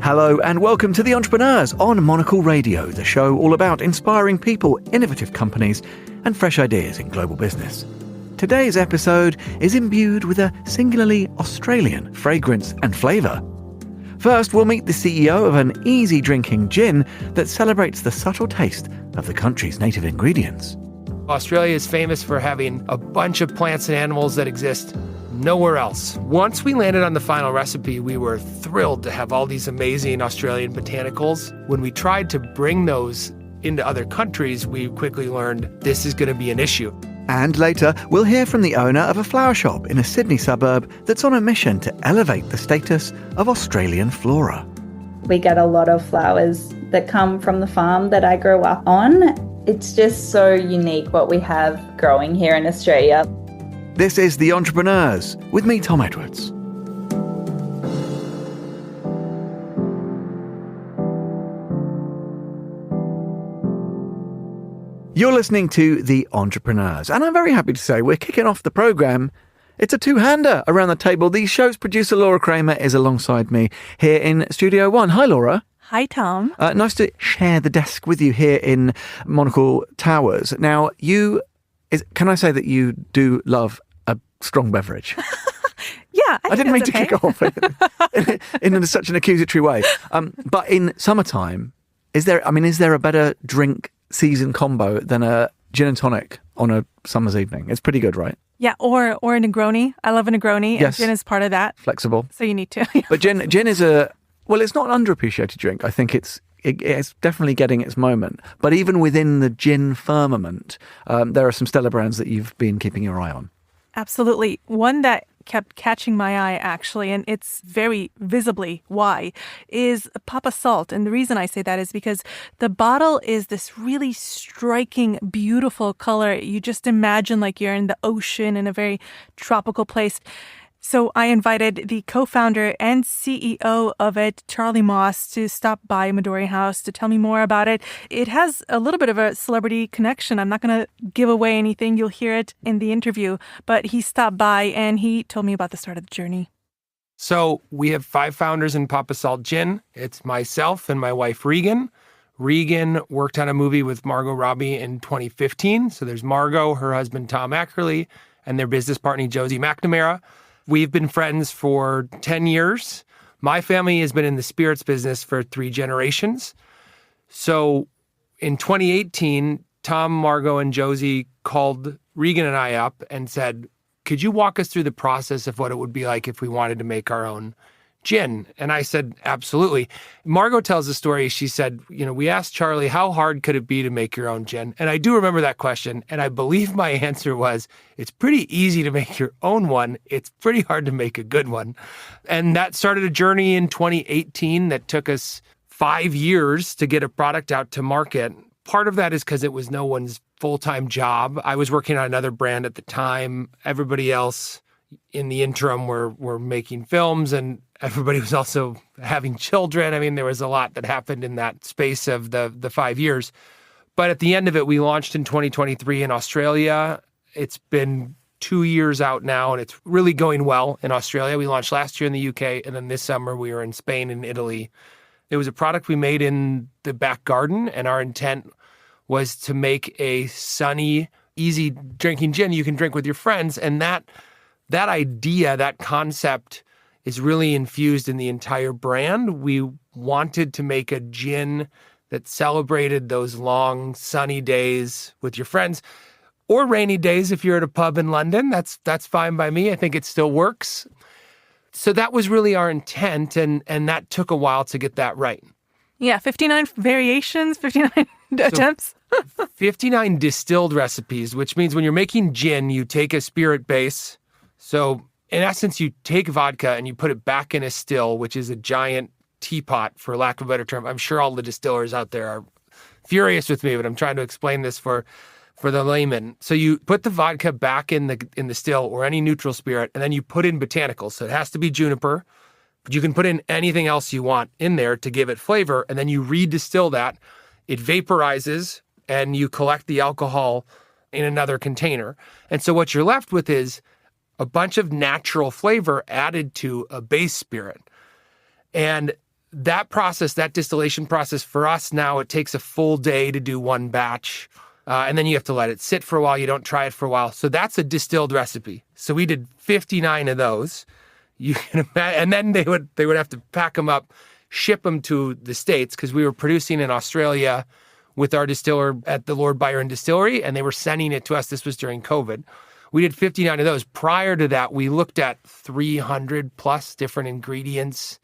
Hello and welcome to The Entrepreneurs on Monocle Radio, the show all about inspiring people, innovative companies and fresh ideas in global business. Today's episode is imbued with a singularly Australian fragrance and flavour. First, we'll meet the CEO of an easy-drinking gin that celebrates the subtle taste of the country's native ingredients. Australia is famous for having a bunch of plants and animals that exist nowhere else. Once we landed on the final recipe, we were thrilled to have all these amazing Australian botanicals. When we tried to bring those into other countries, we quickly learned this is going to be an issue. And later, we'll hear from the owner of a flower shop in a Sydney suburb that's on a mission to elevate the status of Australian flora. We get a lot of flowers that come from the farm that I grew up on. It's just so unique what we have growing here in Australia. This is The Entrepreneurs, with me, Tom Edwards. You're listening to The Entrepreneurs, and I'm very happy to say we're kicking off the programme. It's a two-hander around the table. The show's producer, Laura Kramer, is alongside me here in Studio One. Hi, Laura. Hi, Tom. Nice to share the desk with you here in Monocle Towers. Now, can I say that you do love a strong beverage? Yeah, I didn't mean to kick off in such an accusatory way. But in summertime, is there a better drink season combo than a gin and tonic on a summer's evening? It's pretty good, right? Yeah, or a Negroni. I love a Negroni. Yes. And gin is part of that. Flexible. So you need to. But gin is it's not an underappreciated drink. I think it's definitely getting its moment. But even within the gin firmament, there are some stellar brands that you've been keeping your eye on. Absolutely. One that kept catching my eye, actually, and it's very visibly why, is Papa Salt. And the reason I say that is because the bottle is this really striking, beautiful color. You just imagine like you're in the ocean in a very tropical place. So I invited the co-founder and CEO of it, Charlie Maas, to stop by Midori House to tell me more about it. It has a little bit of a celebrity connection. I'm not going to give away anything. You'll hear it in the interview. But he stopped by and he told me about the start of the journey. So we have 5 founders in Papa Salt Gin. It's myself and my wife, Regan. Regan worked on a movie with Margot Robbie in 2015. So there's Margot, her husband, Tom Ackerley, and their business partner, Josie McNamara. We've been friends for 10 years. My family has been in the spirits business for 3 generations. So in 2018, Tom, Margot, and Josie called Regan and I up and said, could you walk us through the process of what it would be like if we wanted to make our own gin? And I said, absolutely. Margot tells the story. She said, we asked Charlie, how hard could it be to make your own gin? And I do remember that question. And I believe my answer was, it's pretty easy to make your own one. It's pretty hard to make a good one. And that started a journey in 2018 that took us 5 years to get a product out to market. Part of that is because it was no one's full-time job. I was working on another brand at the time. Everybody else in the interim were making films, and everybody was also having children. I mean, there was a lot that happened in that space of the 5 years. But at the end of it, we launched in 2023 in Australia. It's been 2 years out now, and it's really going well in Australia. We launched last year in the UK, and then this summer we were in Spain and Italy. It was a product we made in the back garden, and our intent was to make a sunny, easy drinking gin you can drink with your friends. And that idea, that concept is really infused in the entire brand. We wanted to make a gin that celebrated those long, sunny days with your friends, or rainy days if you're at a pub in London. That's fine by me. I think it still works. So that was really our intent, and that took a while to get that right. Yeah, 59 variations, 59 attempts. 59 distilled recipes, which means when you're making gin, you take a spirit base. So in essence, you take vodka and you put it back in a still, which is a giant teapot, for lack of a better term. I'm sure all the distillers out there are furious with me, but I'm trying to explain this for the layman. So you put the vodka back in the still, or any neutral spirit, and then you put in botanicals. So it has to be juniper, but you can put in anything else you want in there to give it flavor, and then you redistill that. It vaporizes, and you collect the alcohol in another container. And so what you're left with is a bunch of natural flavor added to a base spirit. And that process, that distillation process for us now, it takes a full day to do one batch. And then you have to let it sit for a while. You don't try it for a while. So that's a distilled recipe. So we did 59 of those. You can imagine, and then they would have to pack them up, ship them to the States, because we were producing in Australia with our distiller at the Lord Byron Distillery, and they were sending it to us. This was during COVID. We did 59 of those. Prior to that, we looked at 300 plus different ingredients,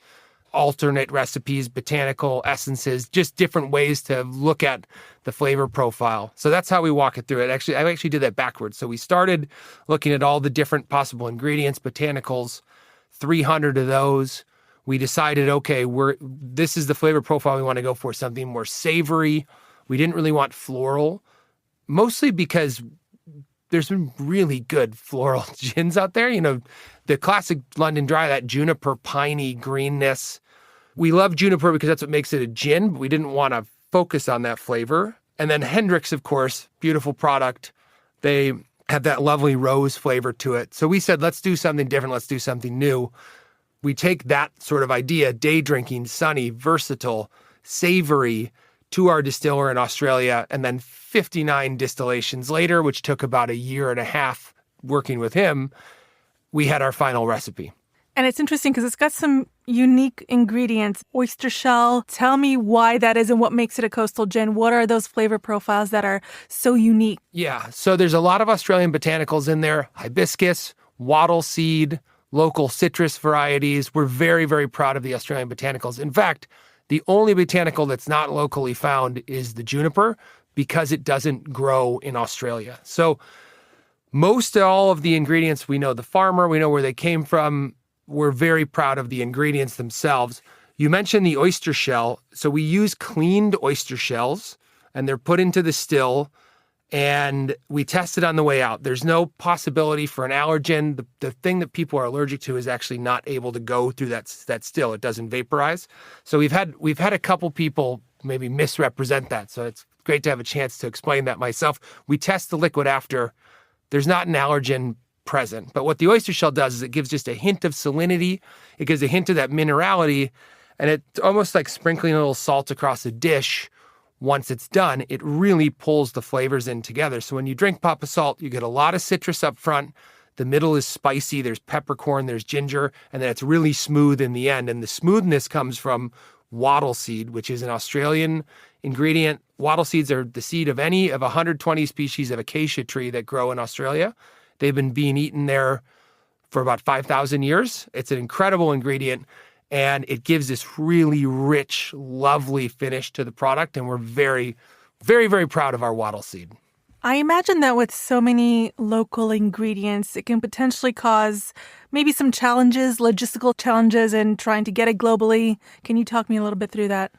alternate recipes, botanical essences, just different ways to look at the flavor profile. So that's how we walk it through it. Actually, I actually did that backwards. So we started looking at all the different possible ingredients, botanicals, 300 of those. We decided, okay, this is the flavor profile we want to go for, something more savory. We didn't really want floral, mostly because there's been really good floral gins out there. You know, the classic London Dry, that juniper piney greenness. We love juniper because that's what makes it a gin, but we didn't want to focus on that flavor. And then Hendrick's, of course, beautiful product. They have that lovely rose flavor to it. So we said, let's do something different. Let's do something new. We take that sort of idea, day drinking, sunny, versatile, savory, to our distiller in Australia, and then 59 distillations later, which took about a year and a half working with him, we had our final recipe. And it's interesting because it's got some unique ingredients. Oyster shell, tell me why that is and what makes it a coastal gin. What are those flavor profiles that are so unique? Yeah, so there's a lot of Australian botanicals in there. Hibiscus, wattle seed, local citrus varieties. We're very, very proud of the Australian botanicals. In fact, the only botanical that's not locally found is the juniper because it doesn't grow in Australia. So most all of the ingredients, we know the farmer, we know where they came from. We're very proud of the ingredients themselves. You mentioned the oyster shell. So we use cleaned oyster shells, and they're put into the still, and we test it on the way out. There's no possibility for an allergen. The thing that people are allergic to is actually not able to go through that still. It doesn't vaporize. So we've had a couple people maybe misrepresent that. So it's great to have a chance to explain that myself. We test the liquid after. There's not an allergen present. But what the oyster shell does is it gives just a hint of salinity. It gives a hint of that minerality. And it's almost like sprinkling a little salt across a dish. Once it's done, it really pulls the flavors in together. So when you drink Papa Salt, you get a lot of citrus up front. The middle is spicy. There's peppercorn, there's ginger, and then it's really smooth in the end. And the smoothness comes from wattle seed, which is an Australian ingredient. Wattle seeds are the seed of any of 120 species of acacia tree that grow in Australia. They've been being eaten there for about 5,000 years. It's an incredible ingredient. And it gives this really rich, lovely finish to the product. And we're very, very, very proud of our wattle seed. I imagine that with so many local ingredients, it can potentially cause maybe some challenges, logistical challenges in trying to get it globally. Can you talk me a little bit through that?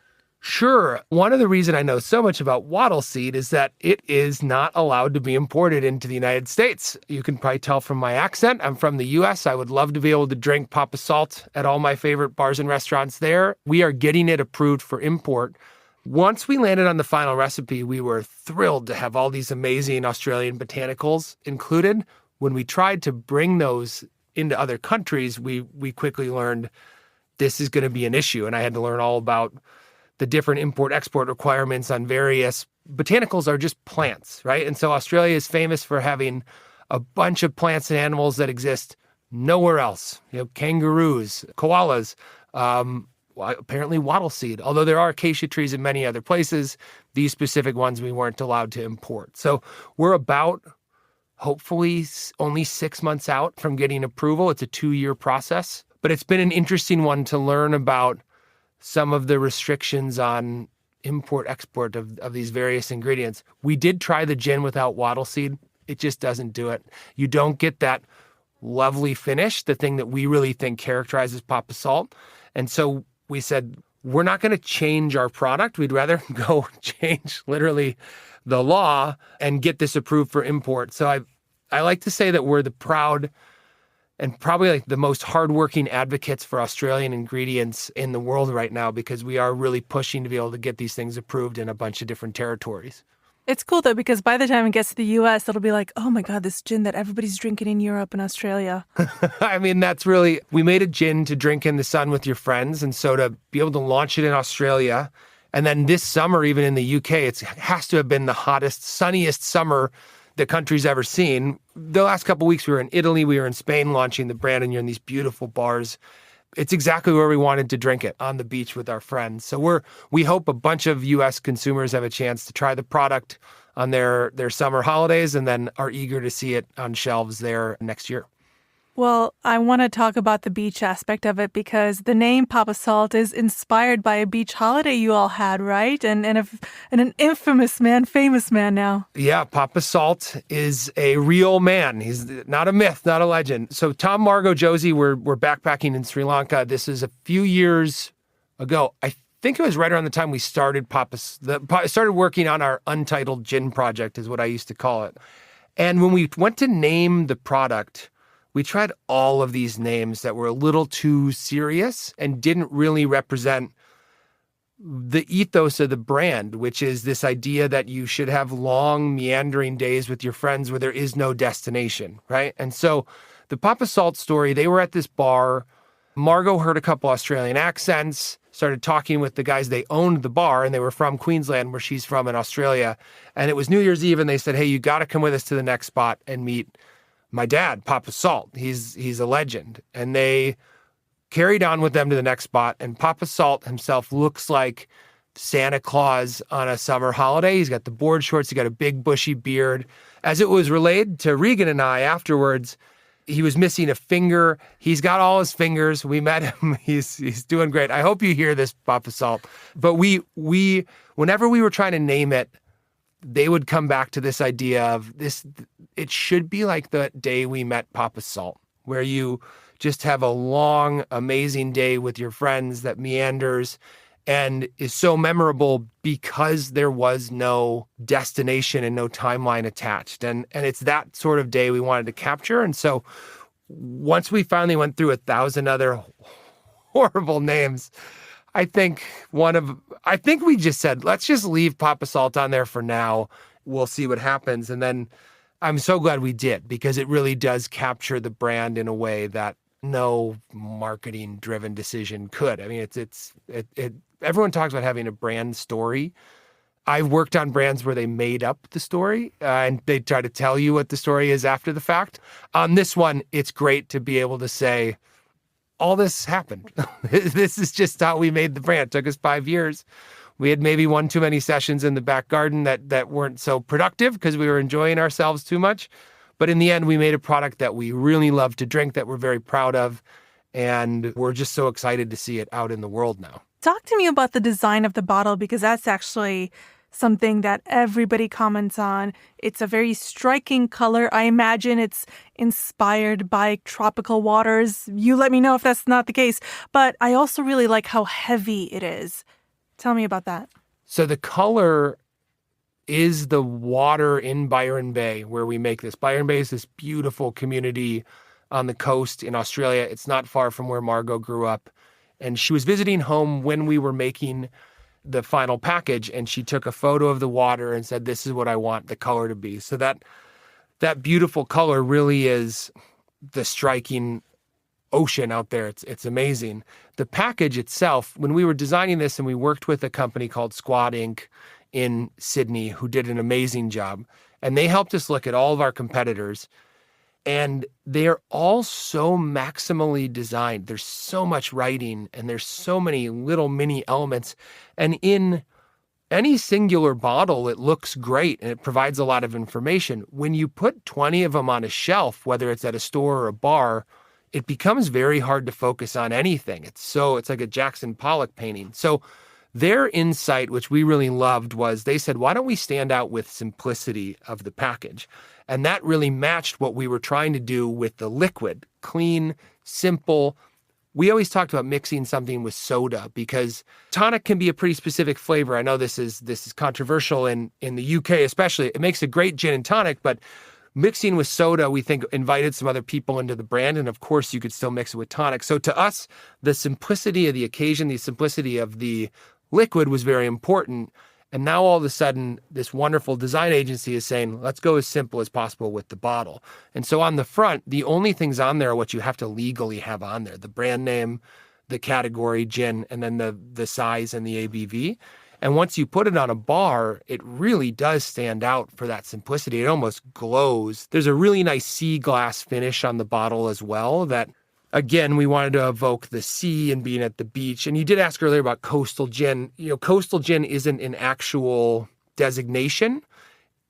Sure. One of the reasons I know so much about wattle seed is that it is not allowed to be imported into the United States. You can probably tell from my accent. I'm from the U.S. I would love to be able to drink Papa Salt at all my favorite bars and restaurants there. We are getting it approved for import. Once we landed on the final recipe, we were thrilled to have all these amazing Australian botanicals included. When we tried to bring those into other countries, we quickly learned this is going to be an issue. And I had to learn all about the different import-export requirements on various botanicals are just plants, right? And so Australia is famous for having a bunch of plants and animals that exist nowhere else. You know, kangaroos, koalas, apparently wattle seed. Although there are acacia trees in many other places, these specific ones we weren't allowed to import. So we're about, hopefully, only 6 months out from getting approval. It's a 2-year process. But it's been an interesting one to learn about some of the restrictions on import-export of these various ingredients. We did try the gin without wattle seed. It just doesn't do it. You don't get that lovely finish, the thing that we really think characterizes Papa Salt. And so we said, we're not going to change our product. We'd rather go change literally the law and get this approved for import. So I like to say that we're the proud and probably like the most hardworking advocates for Australian ingredients in the world right now, because we are really pushing to be able to get these things approved in a bunch of different territories. It's cool though, because by the time it gets to the US, it'll be like, oh my God, this gin that everybody's drinking in Europe and Australia. I mean, that's really, we made a gin to drink in the sun with your friends. And so to be able to launch it in Australia, and then this summer, even in the UK, it has to have been the hottest, sunniest summer the country's ever seen. The last couple of weeks, we were in Italy, we were in Spain launching the brand, and you're in these beautiful bars. It's exactly where we wanted to drink it, on the beach with our friends. So we hope a bunch of U.S. consumers have a chance to try the product on their summer holidays and then are eager to see it on shelves there next year. Well, I want to talk about the beach aspect of it because the name Papa Salt is inspired by a beach holiday you all had, right? And an infamous man, famous man now. Yeah, Papa Salt is a real man. He's not a myth, not a legend. So Tom, Margot, Josie were backpacking in Sri Lanka. This is a few years ago. I think it was right around the time we started started working on our untitled gin project, is what I used to call it. And when we went to name the product, we tried all of these names that were a little too serious and didn't really represent the ethos of the brand, which is this idea that you should have long, meandering days with your friends where there is no destination, right? And so the Papa Salt story, they were at this bar. Margot heard a couple Australian accents, started talking with the guys. They owned the bar, and they were from Queensland, where she's from in Australia. And it was New Year's Eve, and they said, hey, you got to come with us to the next spot and meet my dad, Papa Salt. He's a legend. And they carried on with them to the next spot. And Papa Salt himself looks like Santa Claus on a summer holiday. He's got the board shorts. He's got a big bushy beard. As it was relayed to Regan and I afterwards, he was missing a finger. He's got all his fingers. We met him. He's doing great. I hope you hear this, Papa Salt. But we whenever we were trying to name it, they would come back to this idea of this. It should be like the day we met Papa Salt, where you just have a long, amazing day with your friends that meanders and is so memorable because there was no destination and no timeline attached. And it's that sort of day we wanted to capture. And so once we finally went through 1,000 other horrible names, I think we just said, let's just leave Papa Salt on there for now. We'll see what happens. And then I'm so glad we did, because it really does capture the brand in a way that no marketing driven decision could. I mean, everyone talks about having a brand story. I've worked on brands where they made up the story and they try to tell you what the story is after the fact. On this one, it's great to be able to say, all this happened. This is just how we made the brand. It took us 5 years. We had maybe one too many sessions in the back garden that weren't so productive because we were enjoying ourselves too much. But in the end, we made a product that we really love to drink, that we're very proud of. And we're just so excited to see it out in the world now. Talk to me about the design of the bottle, because that's actually something that everybody comments on. It's a very striking color. I imagine it's inspired by tropical waters. You let me know if that's not the case. But I also really like how heavy it is. Tell me about that. So the color is the water in Byron Bay where we make this. Byron Bay is this beautiful community on the coast in Australia. It's not far from where Margot grew up. And she was visiting home when we were making the final package, and she took a photo of the water and said, this is what I want the color to be. So that beautiful color really is the striking ocean out there. It's amazing. The package itself, when we were designing this, and we worked with a company called Squad Inc. in Sydney, who did an amazing job, and they helped us look at all of our competitors, and they're all so maximally designed. There's so much writing, and there's so many little mini elements. And in any singular bottle, it looks great, and it provides a lot of information. When you put 20 of them on a shelf, whether it's at a store or a bar, it becomes very hard to focus on anything. It's like a Jackson Pollock painting. So their insight, which we really loved, was they said, why don't we stand out with simplicity of the package? And that really matched what we were trying to do with the liquid. Clean, simple. We always talked about mixing something with soda because tonic can be a pretty specific flavor. I know this is controversial in the UK especially. It makes a great gin and tonic, but mixing with soda, we think, invited some other people into the brand. And of course, you could still mix it with tonic. So to us, the simplicity of the occasion, the simplicity of the liquid was very important. And now all of a sudden, this wonderful design agency is saying, let's go as simple as possible with the bottle. And so on the front, the only things on there are what you have to legally have on there: the brand name, the category, gin, and then the size and the ABV. And once you put it on a bar, it really does stand out for that simplicity. It almost glows. There's a really nice sea glass finish on the bottle as well that, again, we wanted to evoke the sea and being at the beach. And you did ask earlier about coastal gin. Coastal gin isn't an actual designation.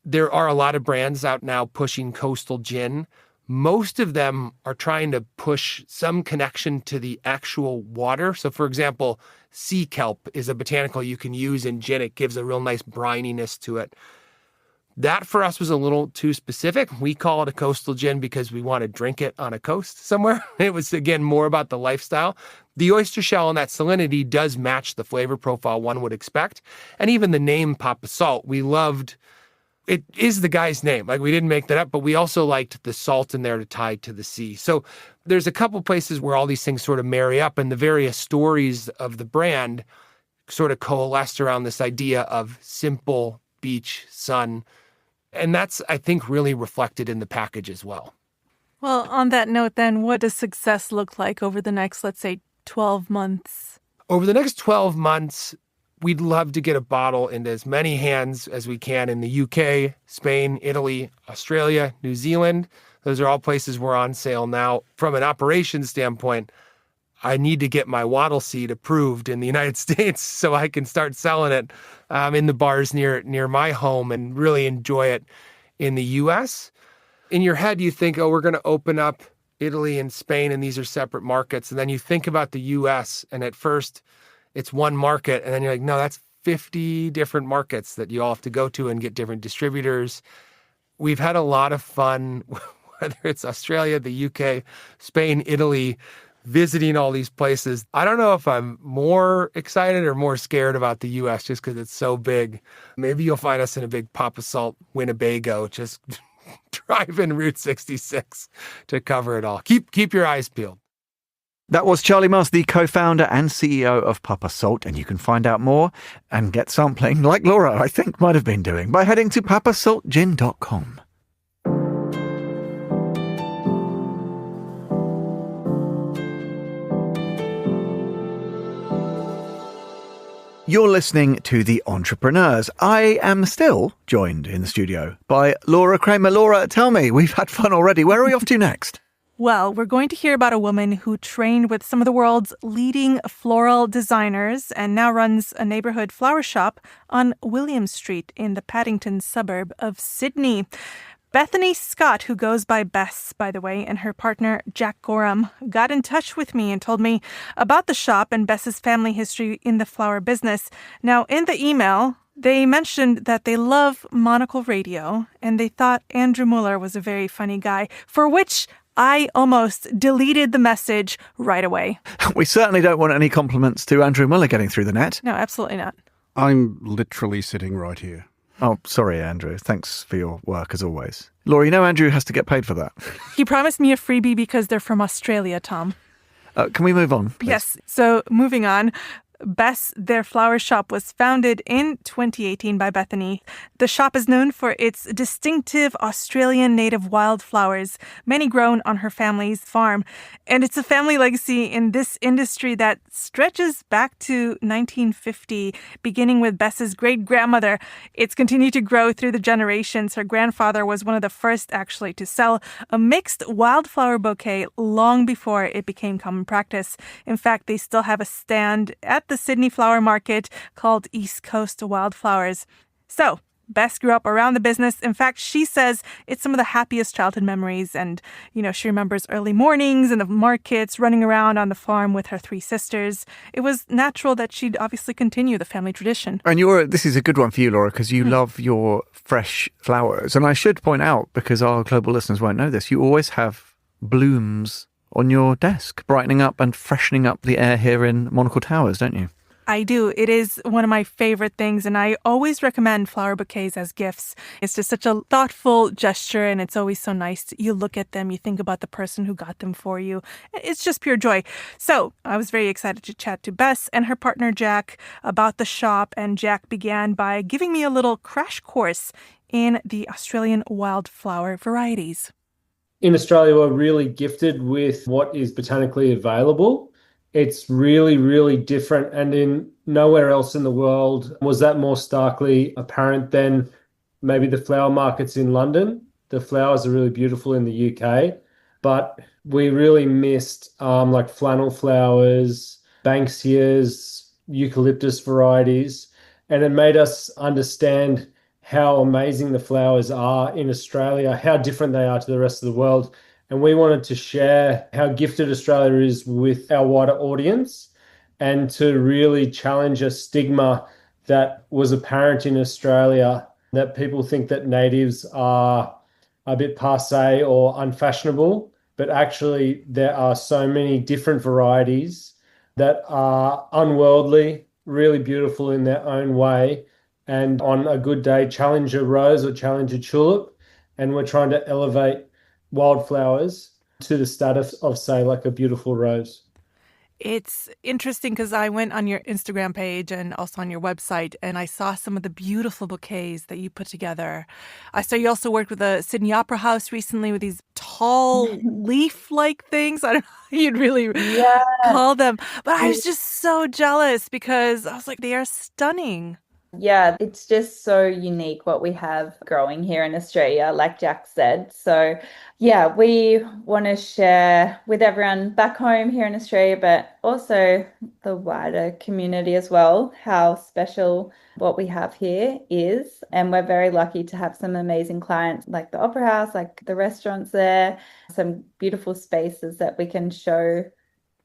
There are a lot of brands out now pushing coastal gin. Most of them are trying to push some connection to the actual water. So, for example, sea kelp is a botanical you can use in gin. It gives a real nice brininess to it. That for us was a little too specific. We call it a coastal gin because we want to drink it on a coast somewhere. It was, again, more about the lifestyle. The oyster shell and that salinity does match the flavor profile one would expect. And even the name Papa Salt, we loved. It is the guy's name. Like, we didn't make that up, but we also liked the salt in there to tie to the sea. So there's a couple places where all these things sort of marry up, and the various stories of the brand sort of coalesced around this idea of simple beach, sun. And that's, I think, really reflected in the package as well. Well, on that note, then, what does success look like over the next, let's say, 12 months? Over the next 12 months, we'd love to get a bottle into as many hands as we can in the UK, Spain, Italy, Australia, New Zealand. Those are all places we're on sale now. From an operations standpoint, I need to get my wattle seed approved in the United States so I can start selling it in the bars near my home and really enjoy it in the US. In your head, you think, oh, we're going to open up Italy and Spain, and these are separate markets. And then you think about the US, and at first it's one market, and then you're like, no, that's 50 different markets that you all have to go to and get different distributors. We've had a lot of fun, whether it's Australia, the UK, Spain, Italy, visiting all these places. I don't know if I'm more excited or more scared about the US just because it's so big. Maybe you'll find us in a big Papa Salt Winnebago, just driving Route 66 to cover it all. Keep your eyes peeled. That was Charlie Maas, the co-founder and CEO of Papa Salt, and you can find out more and get sampling, like Laura, I think, might have been doing, by heading to papasaltgin.com. You're listening to The Entrepreneurs. I am still joined in the studio by Laura Kramer. Laura, tell me, we've had fun already. Where are we off to next? Well, we're going to hear about a woman who trained with some of the world's leading floral designers and now runs a neighborhood flower shop on William Street in the Paddington suburb of Sydney. Bethany Scott, who goes by Bess, by the way, and her partner, Jack Gorham, got in touch with me and told me about the shop and Bess's family history in the flower business. Now, in the email, they mentioned that they love Monocle Radio and they thought Andrew Muller was a very funny guy, for which I almost deleted the message right away. We certainly don't want any compliments to Andrew Muller getting through the net. No, absolutely not. I'm literally sitting right here. Oh, sorry, Andrew. Thanks for your work, as always. Laura, you know Andrew has to get paid for that. He promised me a freebie because they're from Australia, Tom. Can we move on, please? Yes. So moving on. Bess, their flower shop, was founded in 2018 by Bethany. The shop is known for its distinctive Australian native wildflowers, many grown on her family's farm. And it's a family legacy in this industry that stretches back to 1950, beginning with Bess's great-grandmother. It's continued to grow through the generations. Her grandfather was one of the first, actually, to sell a mixed wildflower bouquet long before it became common practice. In fact, they still have a stand at the Sydney Flower Market called East Coast Wildflowers. So, Bess grew up around the business. In fact, she says it's some of the happiest childhood memories. And, she remembers early mornings and the markets, running around on the farm with her three sisters. It was natural that she'd obviously continue the family tradition. And this is a good one for you, Laura, because you love your fresh flowers. And I should point out, because our global listeners won't know this, you always have blooms on your desk, brightening up and freshening up the air here in Monocle Towers, don't you? I do. It is one of my favorite things, and I always recommend flower bouquets as gifts. It's just such a thoughtful gesture, and it's always so nice. You look at them, you think about the person who got them for you. It's just pure joy. So I was very excited to chat to Bess and her partner Jack about the shop, and Jack began by giving me a little crash course in the Australian wildflower varieties. In Australia, we're really gifted with what is botanically available. It's really, really different, and in nowhere else in the world was that more starkly apparent than maybe the flower markets in London. The flowers are really beautiful in the UK, but we really missed like flannel flowers, banksias, eucalyptus varieties, and it made us understand how amazing the flowers are in Australia, how different they are to the rest of the world. And we wanted to share how gifted Australia is with our wider audience and to really challenge a stigma that was apparent in Australia, that people think that natives are a bit passé or unfashionable, but actually there are so many different varieties that are unworldly, really beautiful in their own way, and on a good day challenge a rose or challenge a tulip. And we're trying to elevate wildflowers to the status of, say, like a beautiful rose. It's interesting because I went on your Instagram page and also on your website, and I saw some of the beautiful bouquets that you put together. I saw you also worked with the Sydney Opera House recently with these tall leaf-like things. I don't know how you'd really call them. But I was just so jealous because I was like, they are stunning. Yeah, it's just so unique what we have growing here in Australia, like Jack said. So, yeah, we want to share with everyone back home here in Australia, but also the wider community as well, how special what we have here is. And we're very lucky to have some amazing clients like the Opera House, like the restaurants there, some beautiful spaces that we can show.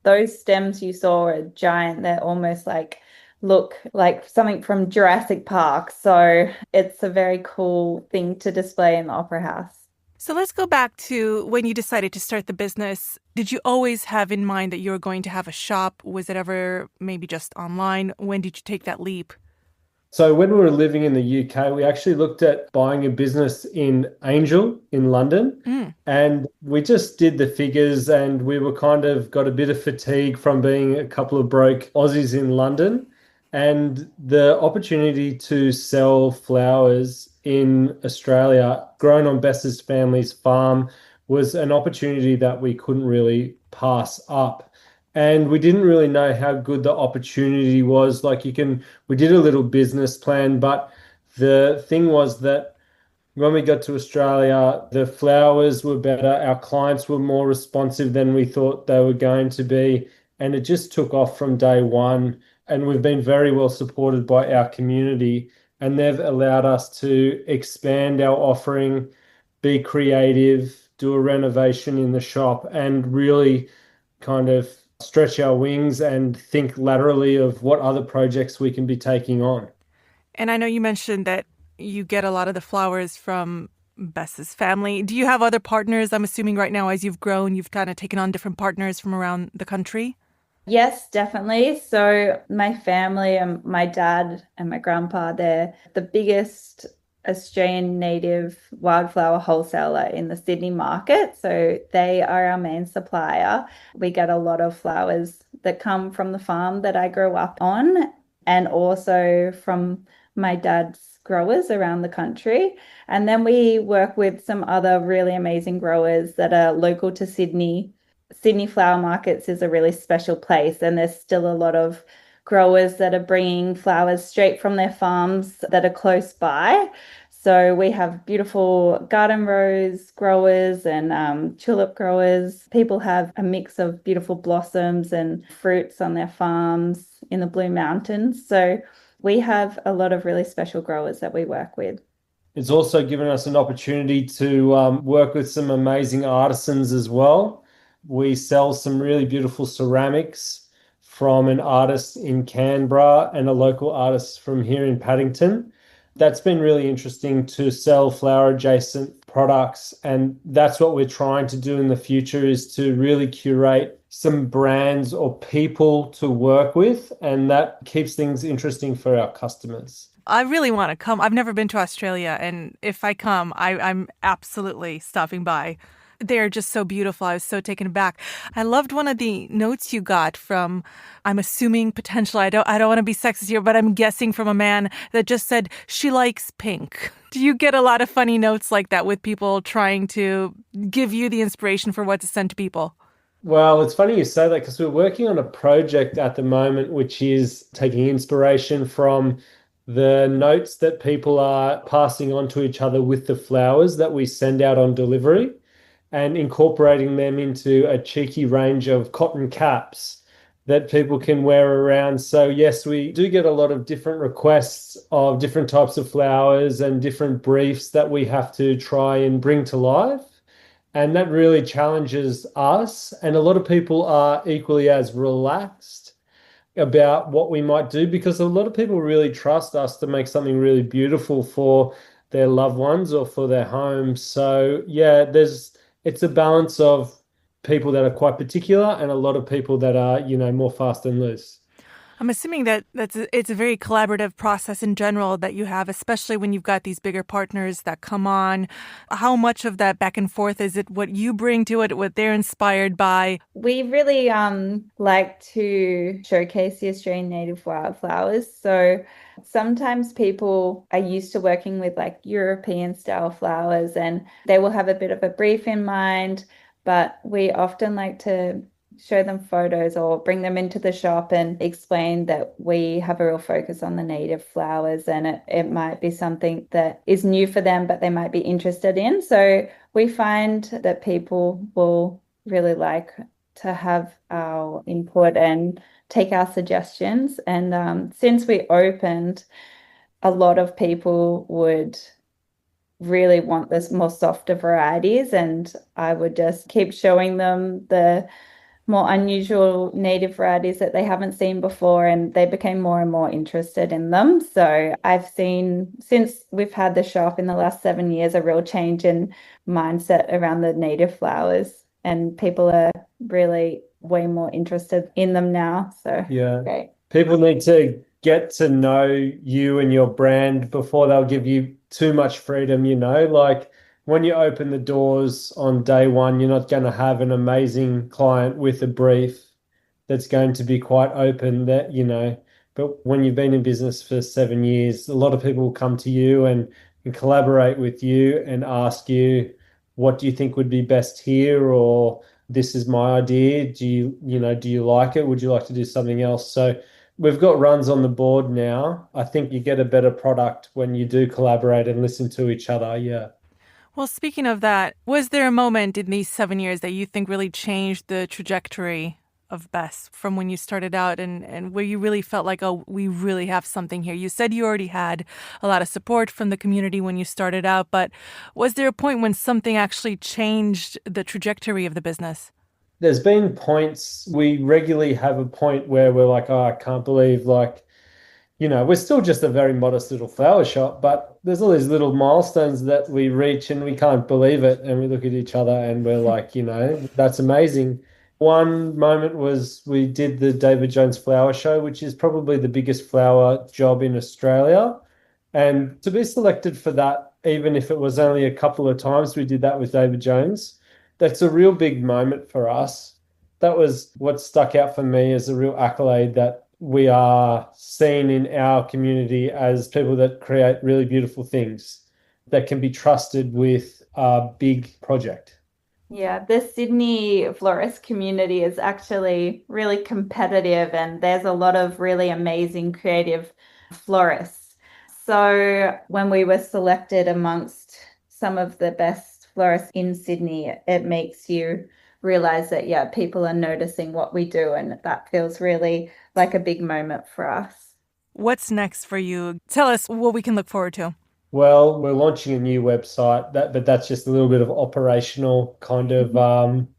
Those stems you saw are giant. They're almost look like something from Jurassic Park. So it's a very cool thing to display in the Opera House. So let's go back to when you decided to start the business. Did you always have in mind that you were going to have a shop? Was it ever maybe just online? When did you take that leap? So when we were living in the UK, we actually looked at buying a business in Angel in London. And we just did the figures, and we were kind of got a bit of fatigue from being a couple of broke Aussies in London. And the opportunity to sell flowers in Australia, grown on Bess's family's farm, was an opportunity that we couldn't really pass up. And we didn't really know how good the opportunity was. We did a little business plan, but the thing was that when we got to Australia, the flowers were better. Our clients were more responsive than we thought they were going to be. And it just took off from day one. And we've been very well supported by our community, and they've allowed us to expand our offering, be creative, do a renovation in the shop, and really kind of stretch our wings and think laterally of what other projects we can be taking on. And I know you mentioned that you get a lot of the flowers from Bess's family. Do you have other partners? I'm assuming right now as you've grown, you've kind of taken on different partners from around the country. Yes, definitely. So my family and my dad and my grandpa, they're the biggest Australian native wildflower wholesaler in the Sydney market. So they are our main supplier. We get a lot of flowers that come from the farm that I grew up on, and also from my dad's growers around the country. And then we work with some other really amazing growers that are local to Sydney. Sydney Flower Markets is a really special place, and there's still a lot of growers that are bringing flowers straight from their farms that are close by. So we have beautiful garden rose growers and tulip growers. People have a mix of beautiful blossoms and fruits on their farms in the Blue Mountains. So we have a lot of really special growers that we work with. It's also given us an opportunity to work with some amazing artisans as well. We sell some really beautiful ceramics from an artist in Canberra and a local artist from here in Paddington. That's been really interesting to sell flower adjacent products. And that's what we're trying to do in the future, is to really curate some brands or people to work with, and that keeps things interesting for our customers. I really want to come. I've never been to Australia, and if I come, I'm absolutely stopping by. They're just so beautiful. I was so taken aback. I loved one of the notes you got from, I'm assuming potentially, I don't want to be sexist here, but I'm guessing from a man that just said she likes pink. Do you get a lot of funny notes like that with people trying to give you the inspiration for what to send to people? Well, it's funny you say that because we're working on a project at the moment which is taking inspiration from the notes that people are passing on to each other with the flowers that we send out on delivery, and incorporating them into a cheeky range of cotton caps that people can wear around. So yes, we do get a lot of different requests of different types of flowers and different briefs that we have to try and bring to life. And that really challenges us. And a lot of people are equally as relaxed about what we might do, because a lot of people really trust us to make something really beautiful for their loved ones or for their homes. So yeah, it's a balance of people that are quite particular and a lot of people that are, more fast and loose. I'm assuming that it's a very collaborative process in general that you have, especially when you've got these bigger partners that come on. How much of that back and forth is it what you bring to it, what they're inspired by? We really like to showcase the Australian native wildflowers. So sometimes people are used to working with like European style flowers and they will have a bit of a brief in mind, but we often like to show them photos or bring them into the shop and explain that we have a real focus on the native flowers, and it might be something that is new for them, but they might be interested in. So we find that people will really like to have our input and take our suggestions. And since we opened, a lot of people would really want this more softer varieties, and I would just keep showing them the more unusual native varieties that they haven't seen before, and they became more and more interested in them. So I've seen, since we've had the shop in the last 7 years, a real change in mindset around the native flowers, and people are really way more interested in them now. So yeah, great. People need to get to know you and your brand before they'll give you too much freedom, like when you open the doors on day one, you're not going to have an amazing client with a brief that's going to be quite open, but when you've been in business for 7 years, a lot of people will come to you and collaborate with you and ask you, what do you think would be best here? Or this is my idea. Do you like it? Would you like to do something else? So we've got runs on the board now. I think you get a better product when you do collaborate and listen to each other. Yeah. Well, speaking of that, was there a moment in these 7 years that you think really changed the trajectory of Bess from when you started out and where you really felt like, oh, we really have something here? You said you already had a lot of support from the community when you started out, but was there a point when something actually changed the trajectory of the business? There's been points, we regularly have a point where we're like, oh, I can't believe, we're still just a very modest little flower shop, but there's all these little milestones that we reach and we can't believe it. And we look at each other and we're like, that's amazing. One moment was we did the David Jones Flower Show, which is probably the biggest flower job in Australia. And to be selected for that, even if it was only a couple of times we did that with David Jones, that's a real big moment for us. That was what stuck out for me as a real accolade, that we are seen in our community as people that create really beautiful things that can be trusted with a big project. Yeah, the Sydney florist community is actually really competitive, and there's a lot of really amazing creative florists. So when we were selected amongst some of the best florists in Sydney, it makes you realize that, yeah, people are noticing what we do, and that feels really like a big moment for us. What's next for you? Tell us what we can look forward to. Well, we're launching a new website, but that's just a little bit of operational kind of,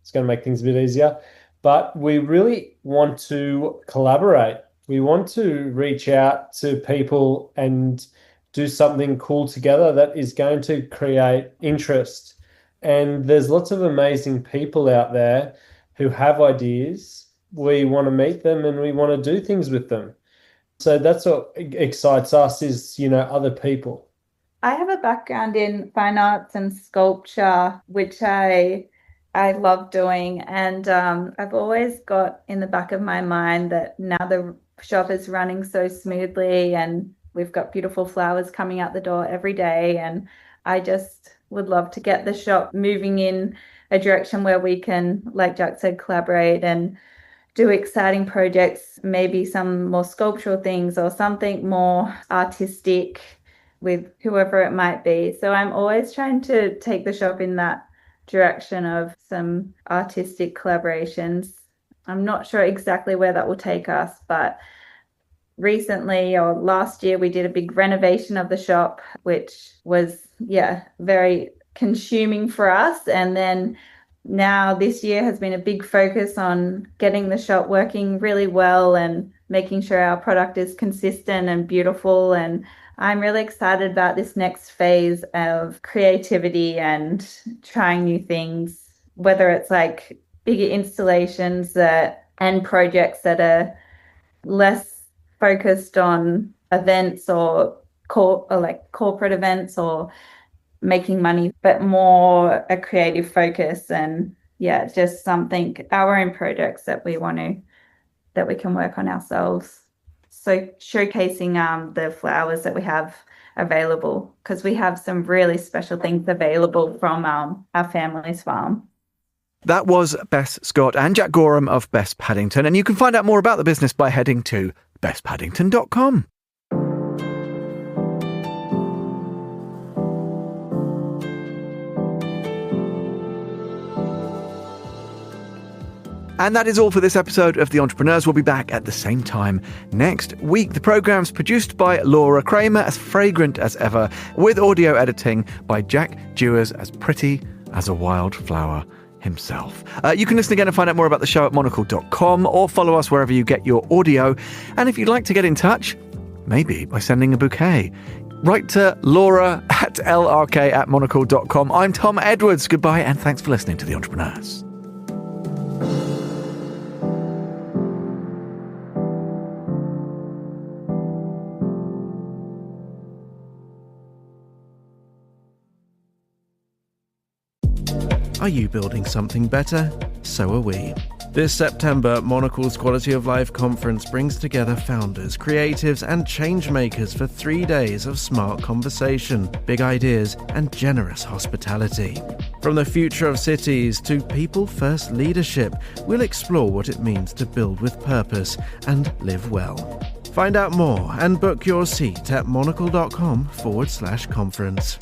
it's going to make things a bit easier. But we really want to collaborate. We want to reach out to people and do something cool together that is going to create interest. And there's lots of amazing people out there who have ideas. We want to meet them and we want to do things with them. So that's what excites us is, other people. I have a background in fine arts and sculpture, which I love doing. And I've always got in the back of my mind that now the shop is running so smoothly and we've got beautiful flowers coming out the door every day. And I just would love to get the shop moving in a direction where we can, like Jack said, collaborate and do exciting projects, maybe some more sculptural things or something more artistic with whoever it might be. So I'm always trying to take the shop in that direction of some artistic collaborations. I'm not sure exactly where that will take us, but recently or last year we did a big renovation of the shop, which was, very consuming for us. And then now this year has been a big focus on getting the shop working really well and making sure our product is consistent and beautiful. And I'm really excited about this next phase of creativity and trying new things, whether it's like bigger installations and projects that are less focused on events or corporate events or making money, but more a creative focus and just something, our own projects that we can work on ourselves. So showcasing the flowers that we have available, because we have some really special things available from our family's farm. That was Bess Scott and Jack Gorham of Bess Paddington, and you can find out more about the business by heading to besspaddington.com. And that is all for this episode of The Entrepreneurs. We'll be back at the same time next week. The programme's produced by Laura Kramer, as fragrant as ever, with audio editing by Jack Dewars, as pretty as a wildflower himself. You can listen again and find out more about the show at monocle.com or follow us wherever you get your audio. And if you'd like to get in touch, maybe by sending a bouquet, write to Laura at lrk@monocle.com. I'm Tom Edwards. Goodbye and thanks for listening to The Entrepreneurs. Are you building something better? So are we. This September, Monocle's Quality of Life Conference brings together founders, creatives, and changemakers for 3 days of smart conversation, big ideas, and generous hospitality. From the future of cities to people-first leadership, we'll explore what it means to build with purpose and live well. Find out more and book your seat at monocle.com/conference.